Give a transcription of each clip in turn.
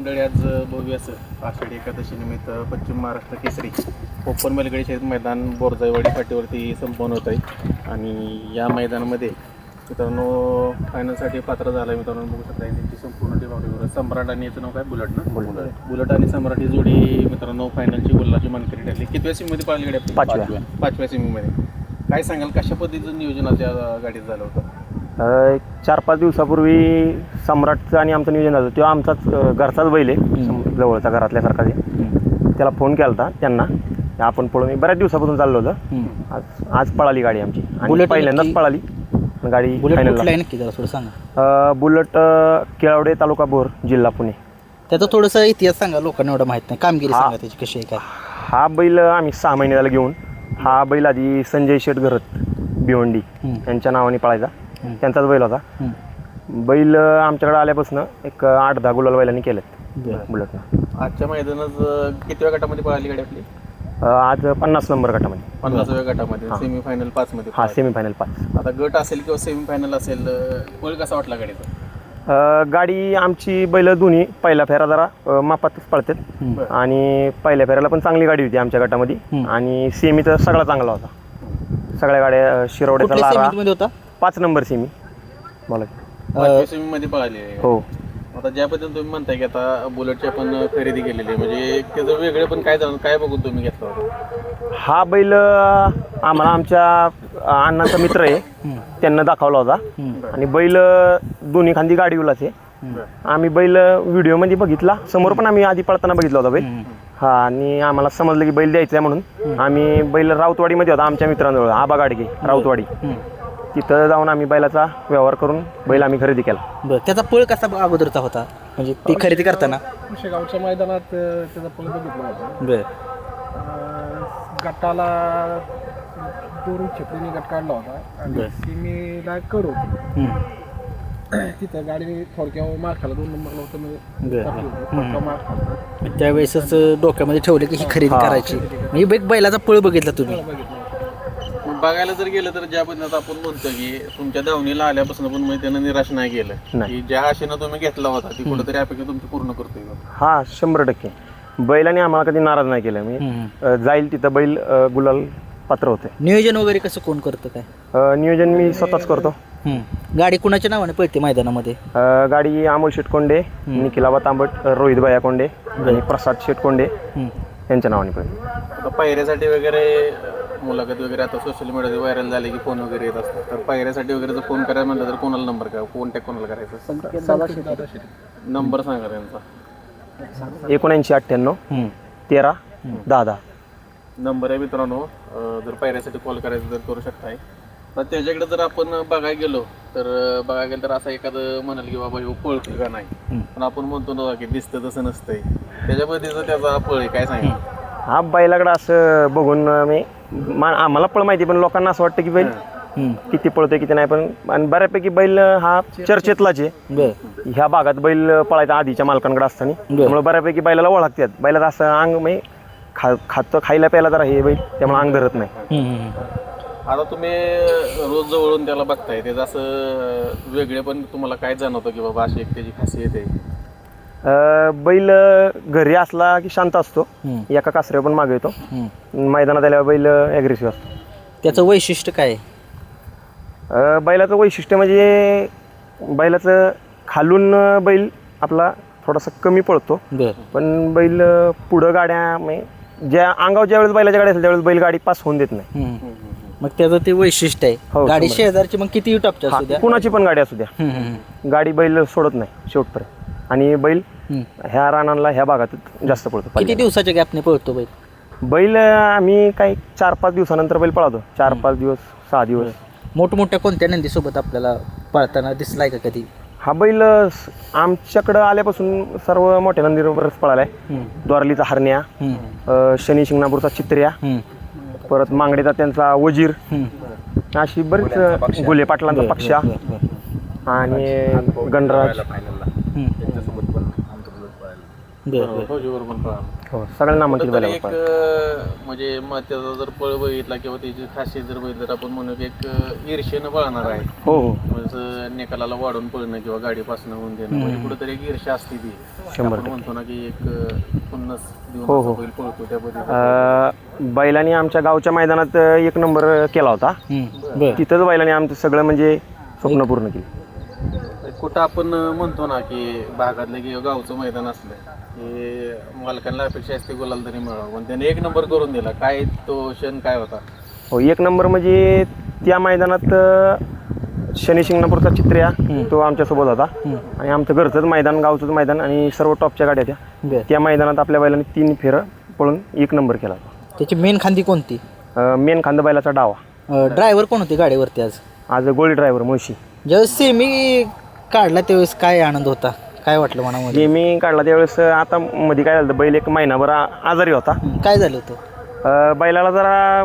मंडळी, आज भव्य असं आषाढी एकादशी निमित्त पश्चिम महाराष्ट्र केसरी ओपन बैलगाडी शर्यत मैदान बोरजाईवाडी फाटीवरती संपन्न होत आहे. आणि या मैदानामध्ये मित्रांनो फायनलसाठी पात्र झालं आहे. मित्रांनो बघू शकता त्यांची संपूर्ण टीम आपल्याबरोबर. सम्राट आणि याचं नाव काय, बुलट ना, बुलट आणि सम्राट ही जोडी मित्रांनो फायनलची गुलाची मानकरी ठरली. कितव्या सीममध्ये पाळली गाडी? पाचव्या सीममध्ये. काय सांगाल, कशा पद्धतीचं नियोजन आज या गाडीत झालं होतं? 4-5 दिवसापूर्वी सम्राटचं आणि आमचं नियोजन झालं. तेव्हा आमचाच घरचाच बैल आहे, जवळचा घरातल्यासारखा आहे. त्याला फोन केला होता त्यांना, आपण पळून बऱ्याच दिवसापासून चाललो होतं. आज पळाली गाडी आमची आणि पहिल्यांदाच पळाली गाडी फायनलला. बुलट केळवडे, तालुका बोर, जिल्हा पुणे. त्याचा थोडंसं इतिहास सांगा, लोकांना एवढं माहीत नाही. कामगिरी सांगा त्याची कशी आहे काय. हा बैल आम्ही 6 महिने झाला घेऊन. हा बैल आधी संजय शेठ घरत भिवंडी यांच्या नावाने पळायचा, त्यांचाच बैल होता. बैल आमच्याकडे आल्यापासून एक 8-10 गुलाल बैलांनी केलेत बुलटनं. आजच्या मैदानात कितव्या गटामध्ये पळाली गाडी आपली? आज 50 नंबर गटामध्ये. 50व्या गटामध्ये सेमीफायनल 5 मध्ये. हा, सेमीफायनल 5. आता गट असेल किंवा सेमीफायनल असेल, पळ कसा वाटला गाडीचा? गाडी आमची बैल दोन्ही पहिला फेरा जरा मापातच पळतात आणि पहिल्या फेऱ्याला पण चांगली गाडी होती आमच्या गटामध्ये. आणि सेमी तर सगळा चांगला होता. सगळ्या गाड्या शिरवड्याचा लारा होता. 5 नंबर सेमी बोला. 5व्या सेमीमध्ये पळाली. हो. आता ज्या पद्धतीने तुम्ही म्हणताय की आता बुलेटची आपण खरेदी केलेली आहे, म्हणजे त्याचं वेगळे पण काय बघून तुम्ही घेतला होता? हा बैल आम्हाला आमच्या अण्णांचा मित्र आहे, त्यांना दाखवला होता. आणि बैल दोन्ही खांदी गाडीवलाच आहे. आम्ही बैल व्हिडिओमध्ये बघितला, समोर पण आम्ही आधी पळताना बघितला होता बैल. हा, आणि आम्हाला समजलं की बैल द्यायचा आहे म्हणून आम्ही बैल राऊतवाडीमध्ये होता आमच्या मित्रांजवळ, आबा गाडगे राऊतवाडी. तिथं जाऊन आम्ही बैलाचा व्यवहार करून बैल आम्ही खरेदी केला. बरं, त्याचा पळ कसा अगोदरचा होता म्हणजे ती खरेदी करताना? शेगावच्या मैदानात त्याचा पळ बघितला होता. बरं. गटाला 2 छकडीने गट काढला होता आणि सीमेला कड होती. तिथं गाडी थोडक्यावर मार खाला, 2 नंबरला होतं मार खाला. त्यावेळेसच डोक्यामध्ये ठेवलं की ही खरेदी करायची. म्हणजे बैलाचा पळ बघितला तुम्ही? बघायला जर गेलं तर ज्या पद्धतीनं आपण म्हणतो की तुमच्या दावणीला आल्यापासून पण मी त्यानं निराश नाही केलं, की ज्या आशेनं तुम्ही घेतला होता ती कुठेतरी अपेक्षा तुमची पूर्ण करतोय. हा, 100%. बैलाने आम्हाला कधी नाराज नाही केलं. मी जाईल तिथं बैल गुलाल पात्र होते. नियोजन वगैरे कसं कोण करतं काय? नियोजन मी स्वतःच करतो. गाडी कुणाच्या नावाने पळते मैदानामध्ये? गाडी अमोल शेटकोंडे, निखिलाबा तांबट, रोहित भैया कोंडे आणि प्रसाद शेटकोंडे यांच्या नावाने पळते. आता पायऱ्यासाठी वगैरे मुलाखत वगैरे आता सोशल मीडियावर व्हायरल झाले की फोन वगैरे येत असतात, तर पायऱ्यासाठी वगैरे जर फोन करायला म्हणलं तर कोणाला नंबर काय, कॉन्टॅक्ट कोणाला करायचा? नंबर सांगा त्यांचा. 7998 13 10. नंबर आहे मित्रांनो. जर पायऱ्यासाठी कॉल करायचं तर करू शकताय. तर त्याच्याकडे जर आपण बघायला गेलो तर असं एखादं म्हणाल की बाबा ह्यो पळतो का नाही, पण आपण म्हणतो ना की दिसतं तसं नसतंय. त्याच्या पद्धतीचं त्याचा पळ आहे, काय सांगा? हा, बैलाकडं असं बघून आम्हाला पळ माहिती, पण लोकांना असं वाटतं की बैल किती पळतोय किती नाही. पण आणि बऱ्यापैकी बैल हा चर्चेतलाच आहे. ह्या भागात बैल पळायचा आधीच्या मालकांकडे असताना, त्यामुळे बऱ्यापैकी बैलाला ओळखतात. बैलाचं असं अंग म्हणजे खायला प्यायला जरा हे बैल, त्यामुळे अंग धरत नाही. आता तुम्ही रोज जवळून त्याला बघताय, त्याचं असं वेगळे पण तुम्हाला काय जाणवतं की बाबा अशी एक त्याची खासियत आहे? बैल घरी असला की शांत असतो, एका कासऱ्यावर पण मागे येतो. मैदानात आल्यावर बैल ॲग्रेसिव्ह असतो. त्याचं वैशिष्ट्य काय? बैलाचं वैशिष्ट्य म्हणजे बैलाचं खालून बैल आपला थोडासा कमी पळतो, पण बैल पुढं गाड्या म्हणजे ज्या अंगावर ज्या वेळेस बैलाच्या गाडी असेल त्यावेळेस बैल गाडी पास होऊन देत नाही. मग त्याचं ते वैशिष्ट्य आहे. गाडी शेजारची मग किती टपच्या असू द्या, कुणाची पण गाडी असू द्या, गाडी बैल सोडत नाही शेवटपर्यंत. आणि बैल ह्या रानाला ह्या भागात जास्त पळतो. किती दिवसाच्या गॅपने पळतो बैल? बैल आम्ही काही 4-5 दिवसानंतर बैल पळवतो. 4-5 दिवस 6 दिवस. मोठमोठ्या कोणत्या नंदीसोबत आपल्याला पळताना दिसलाय का कधी? हा बैल आमच्याकडं आल्यापासून सर्व मोठ्या नंदीबरोबरच पळालाय. द्वारलीचा हरण्या, शनी शिंगणापूरचा चित्र्या, परत मांगडेचा त्यांचा वजीर, अशी बरीच गुले पाटलांचा पक्षा आणि गणराज. बरं फौजीवर पण पळाला. हो सगळ्या नामांकित कुठंतरी बैलावर एक पळाला. म्हणजे त्याचा जर पळ बघितला किंवा त्याची खासियत जर बघितलं तर आपण म्हणू की एक ईर्ष्येनं पळणार आहे. हो हो म्हणजे निकालाला वाढून पळणं किंवा गाडीपासून होऊन देणं म्हणजे कुठेतरी एक ईर्ष्या असते ती. 100% आपण म्हणतो ना की एक खुन्नस देऊन हो, असा हो. बैल पळतो त्या पद्धतीने. बैलांनी आमच्या गावच्या मैदानात 1 नंबर केला होता. बरं तिथंच बैलांनी आमचं सगळं म्हणजे स्वप्न पूर्ण केली. कुठं आपण म्हणतो ना की भागातलं किंवा गावचं मैदान असलं की मालकांना अपेक्षा असते गुलाल तरी मिळावं पण त्याने 1 नंबर करून दिला. काय तो क्षण काय होता? हो 1 नंबर म्हणजे त्या मैदानात शनी शिंगणापूरचा चित्र्या तो आमच्यासोबत होता आणि आमचं घरचंच मैदान गावचंच मैदान आणि सर्व टॉपच्या गाड्या बरं त्या मैदानात आपल्या बैलांनी 3 फेरं पळून 1 नंबर केला होता. त्याची मेन खांदी कोणती? मेन खांद बैलाचा डावा. ड्रायव्हर कोण होते गाडीवरती आज गोळी ड्रायव्हर मुळशी. ज्यावेळेस सेमी काढला त्यावेळेस काय आनंद होता, काय वाटलं मनामध्ये? जे मी काढला त्यावेळेस आता मध्ये काय झालं बैल 1 महिनाभर आजारी होता. काय झालं होतं? बैलाला जरा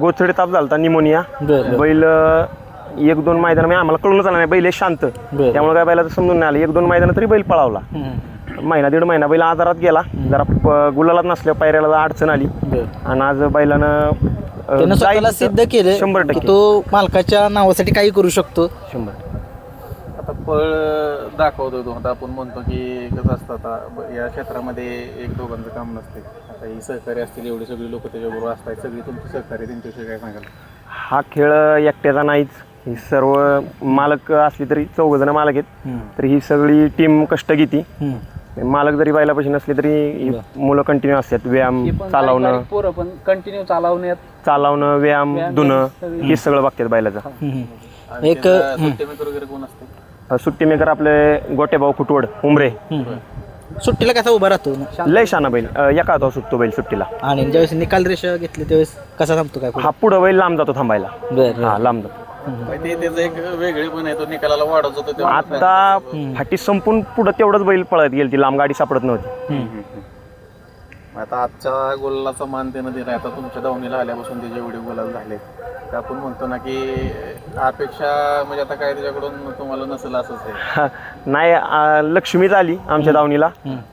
गोचडी ताप झाला होता निमोनिया. बरं बैल 1-2 मैदान आम्हाला कळूनच आलं नाही. बैल शांत बरं त्यामुळे काय बैलाचं समजून नाही आलं. 1-2 मैदान तरी बैल पळावला. महिना 1.5 महिना बैल आजारात गेला. जरा गुलालात नसल्या पायऱ्याला अडचण आली बरं आणि आज बैलानं त्यानं स्वतःला सिद्ध केलं 100% की तो मालकाच्या नावासाठी काही करू शकतो. 100. आता पळ दाखवतो तो. आता आपण म्हणतो की कसं असतं आता या क्षेत्रामध्ये 1-2 काम नसते. आता ही सहकारी असतील एवढी सगळी लोक त्याच्याबरोबर असतात सगळी तुमची सहकारी त्यांच्याविषयी काय सांगाल? हा खेळ एकट्याचा नाहीच. ही सर्व मालक असली तरी 4 जण मालक आहेत तर ही सगळी टीम कष्ट घेते. मालक जरी बैलापाशी नसले तरी ही मुलं कंटिन्यू असतात. व्यायाम चालवणं पोरं पण कंटिन्यू चालवणं व्यायाम धुणं हे सगळं बघतात बैलाचं. आणि एक त्याचा सुट्टी मेकर वगैरे कोण असते? सुट्टी मेकर आपले गोटेभाऊ खुटवड उमरे. सुट्टीला कसा उभा राहतो लय शाना बैल. एका हातावर सुटतो बैल सुट्टीला. आणि ज्यावेळेस निकाल रेषा घेतली त्यावेळेस कसा थांबतो काय? हा पुढं बैल लांब जातो थांबायला. बरं हा लांब जातो. ते त्याचं एक वेगळे पण आहे तो निकालाला वाढत होतो तेव्हा. आता फाटी संपून पुढं तेवढंच बैल पळत गेली. ती लांब गाडी सापडत नव्हती. आता आजच्या गोलाचा मान त्यानं दिला. आता तुमच्या दावणीला आल्यापासून त्याचे एवढे गोलाल झाले तर आपण म्हणतो ना की अपेक्षा म्हणजे आता काय त्याच्याकडून तुम्हाला नसेल असंच आहे. नाही लक्ष्मीच आली आमच्या दावणीला.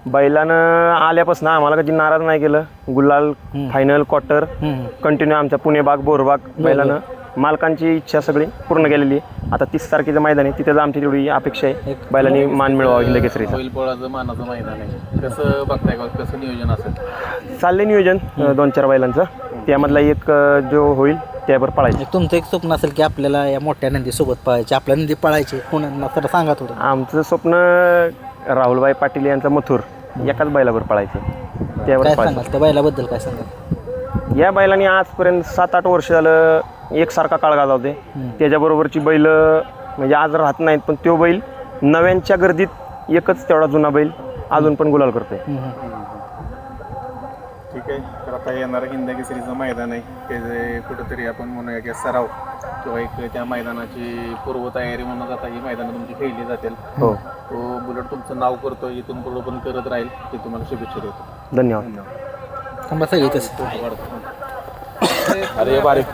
बैलानं आल्यापासून आम्हाला कधी नाराज नाही केलं. गुलाल फायनल क्वार्टर कंटिन्यू आमच्या पुणे भाग बोरबाग बैलानं मालकांची इच्छा सगळी पूर्ण केलेली आहे. आता 30 तारखेचं मैदान आहे तिथेच आमची तेवढी अपेक्षा आहे बैलांनी मान मिळवावा हिंद केसरीचा. बैलपोळाचं मानाचं मैदान आहे. कसं बघताय का कसं नियोजन असेल? चाललंय नियोजन 2-4 बैलांचं. त्यामधला एक जो होईल त्यावर पळायचं. तुमचं एक स्वप्न असेल की आपल्याला या मोठ्या नंदी सोबत पळायचे, आपल्या नंदी पळायचे कोणाला तर सांगा थोडं. आमचं स्वप्न राहुलभाई पाटील यांचा मथुर एकाच बैलावर पळायचं त्यावर काय पळायचं. सांगाल त्या बैलाबद्दल काय सांगाल? या बैलांनी आजपर्यंत 7-8 वर्ष झालं एकसारखा काळ घालवते. त्याच्याबरोबरची बैल म्हणजे आज राहत नाहीत पण तो बैल नव्यांच्या गर्दीत एकच तेवढा जुना बैल अजून पण गुलाल करतोय. ठीक आहे. तर आता येणारं हिंद केसरीचं मैदान आहे त्याचे कुठंतरी आपण म्हणूया की सराव किंवा एक त्या मैदानाची पूर्वतयारी म्हणून आता ही मैदानं तुमची खेळली जातील. हो तो बुलेट तुमचं नाव करतो इथून पुढं पण करत राहील ते तुम्हाला शुभेच्छा देतो. धन्यवाद. थांबा सगळी तसं अरे बारीक